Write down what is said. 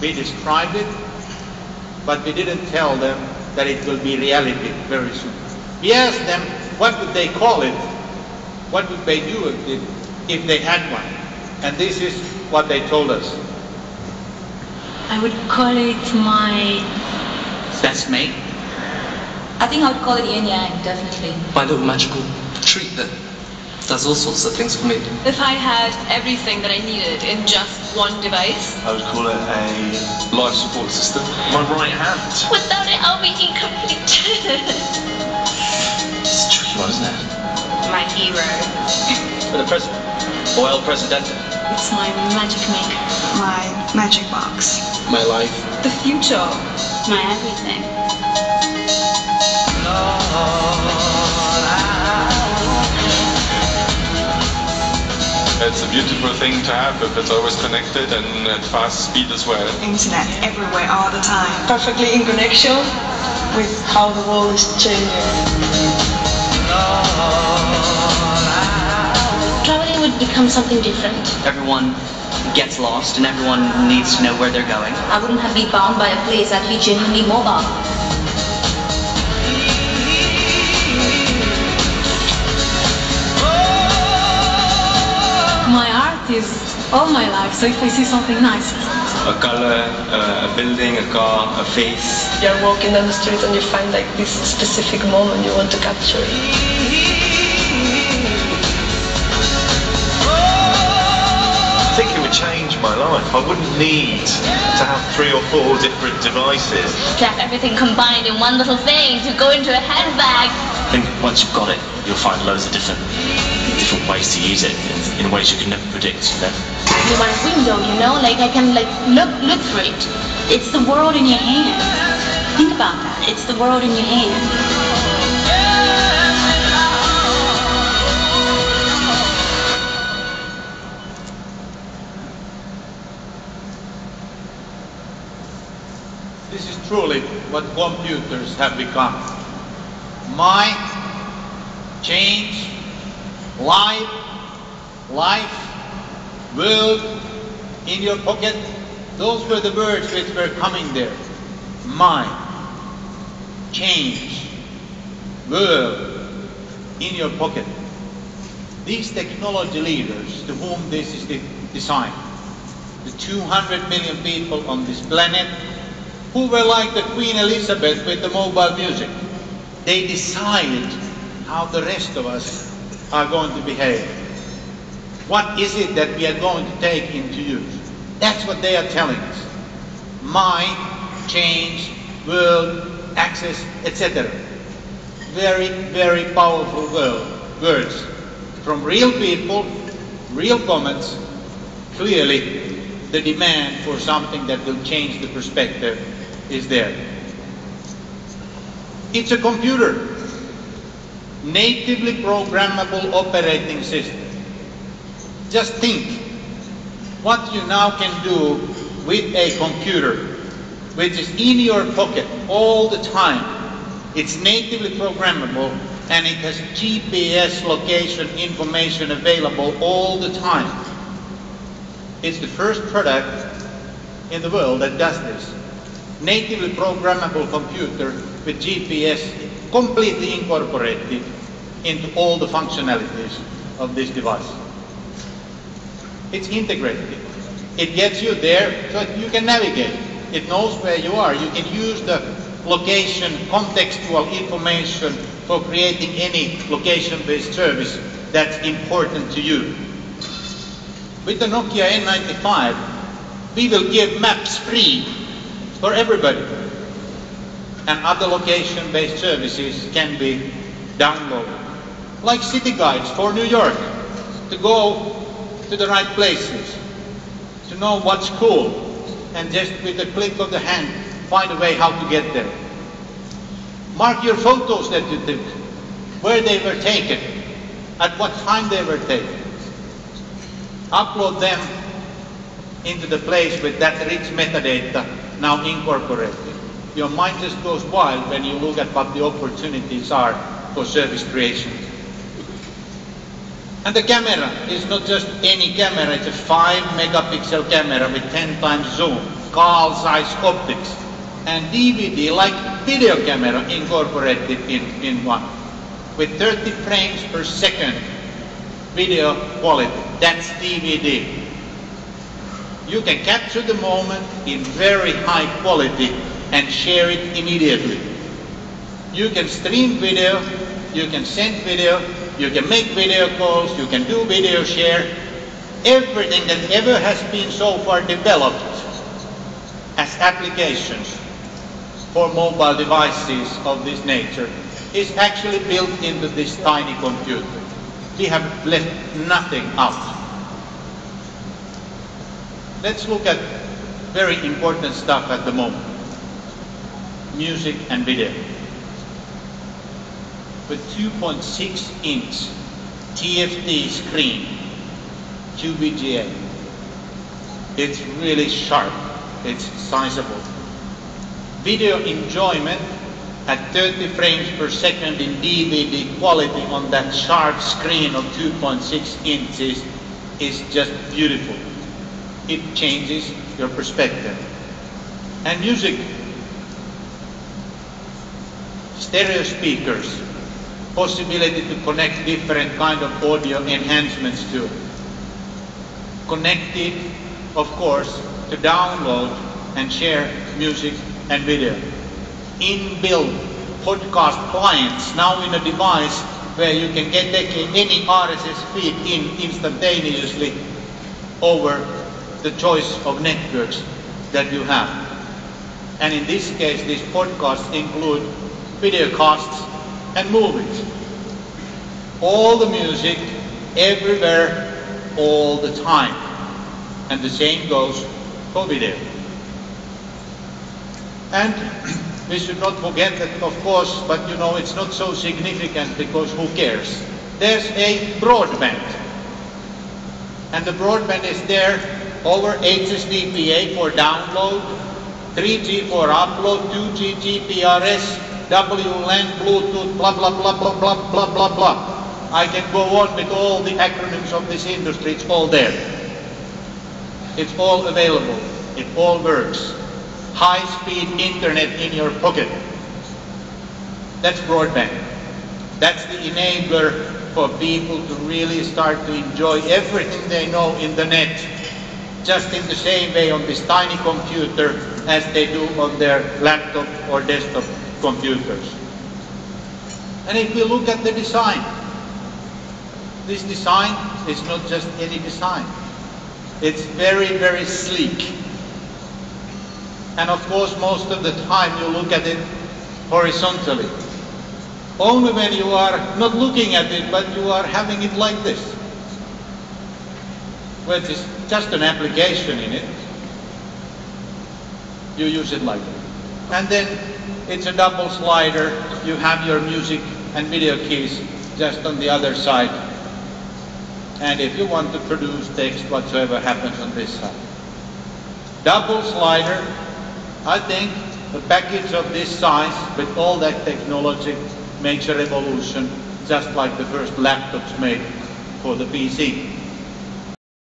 We described it, but we didn't tell them that it will be reality very soon. We asked them what would they call it, what would they do with it if they had one. And this is what they told us. I would call it my best mate. I think I would call it yin yang, definitely. My little magical treat that does all sorts of things for me. If I had everything that I needed in just one device, I would call it a life support system. My right hand. without it I'll be incomplete. It's a tricky one, isn't it? My hero. For the president. Or El Presidente. It's my magic maker. My magic box. My life. The future. My everything. It's a beautiful thing to have if it's always connected and at fast speed as well. Internet everywhere all the time. Perfectly in connection with how the world is changing. Traveling would become something different. Everyone gets lost and everyone needs to know where they're going. I wouldn't have been bound by a place. I'd be genuinely mobile. My art is all my life, so if I see something nice. A color, a building, a car, a face. You're walking down the street and you find like this specific moment you want to capture. I think it would change my life. I wouldn't need to have 3 or 4 different devices. To have everything combined in one little thing, to go into a handbag. I think once you've got it, you'll find loads of different ways to use it in ways you can never predict, you know. You're my window, you know, like I can like look through it. It's the world in your hand. Think about that. It's the world in your hand. This is truly what computers have become. Mind, change, life, world, in your pocket. Those were the words which were coming there. Mind, change, world, in your pocket. These technology leaders to whom this is designed, the 200 million people on this planet, who were like the Queen Elizabeth with the mobile music. They decide how the rest of us are going to behave. What is it that we are going to take into use? That's what they are telling us. Mind, change, world, access, etc. Very, very powerful words from real people, real comments. Clearly, the demand for something that will change the perspective is there. It's a computer, natively programmable operating system. Just think what you now can do with a computer, which is in your pocket all the time. It's natively programmable and it has GPS location information available all the time. It's the first product in the world that does this. Natively programmable computer with GPS completely incorporated into all the functionalities of this device. It's integrated. It gets you there so that you can navigate. It knows where you are. You can use the location, contextual information for creating any location-based service that's important to you. With the Nokia N95, we will give maps free for everybody. And other location-based services can be downloaded. Like city guides for New York, to go to the right places, to know what's cool, and just with a click of the hand, find a way how to get there. Mark your photos that you took, where they were taken, at what time they were taken. Upload them into the place with that rich metadata now incorporated. Your mind just goes wild when you look at what the opportunities are for service creation. And the camera is not just any camera, it's a 5 megapixel camera with 10 times zoom. skull-size optics, and DVD like video camera incorporated in one, with 30 frames per second video quality. That's DVD. You can capture the moment in very high quality and share it immediately. You can stream video, you can send video, you can make video calls, you can do video share. Everything that ever has been so far developed as applications for mobile devices of this nature is actually built into this tiny computer. We have left nothing out. Let's look at very important stuff at the moment. Music and video. With 2.6-inch TFT screen, QVGA. It's really sharp, it's sizable. Video enjoyment at 30 frames per second in DVD quality on that sharp screen of 2.6 inches is just beautiful. It changes your perspective. And music, stereo speakers, possibility to connect different kind of audio enhancements to it. Connected, of course, to download and share music and video. Inbuilt podcast clients now in a device where you can get any RSS feed in instantaneously over the choice of networks that you have. And in this case, these podcasts include videocasts and movies. All the music, everywhere, all the time. And the same goes for video. And we should not forget that, of course, but you know, it's not so significant because who cares? There's a broadband. And the broadband is there over HSDPA for download, 3G for upload, 2G GPRS, WLAN, Bluetooth, blah, blah, blah, blah, blah, blah, blah, blah. I can go on with all the acronyms of this industry. It's all there. It's all available. It all works. High-speed internet in your pocket. That's broadband. That's the enabler for people to really start to enjoy everything they know in the net, just in the same way on this tiny computer as they do on their laptop or desktop computers. And if we look at the design, this design is not just any design. It's very, very sleek. And of course, most of the time you look at it horizontally. Only when you are not looking at it, but you are having it like this, which is just an application in it. You use it like that. And then it's a double slider. You have your music and video keys just on the other side. And if you want to produce text, whatsoever happens on this side. Double slider. I think a package of this size with all that technology makes a revolution, just like the first laptops made for the PC.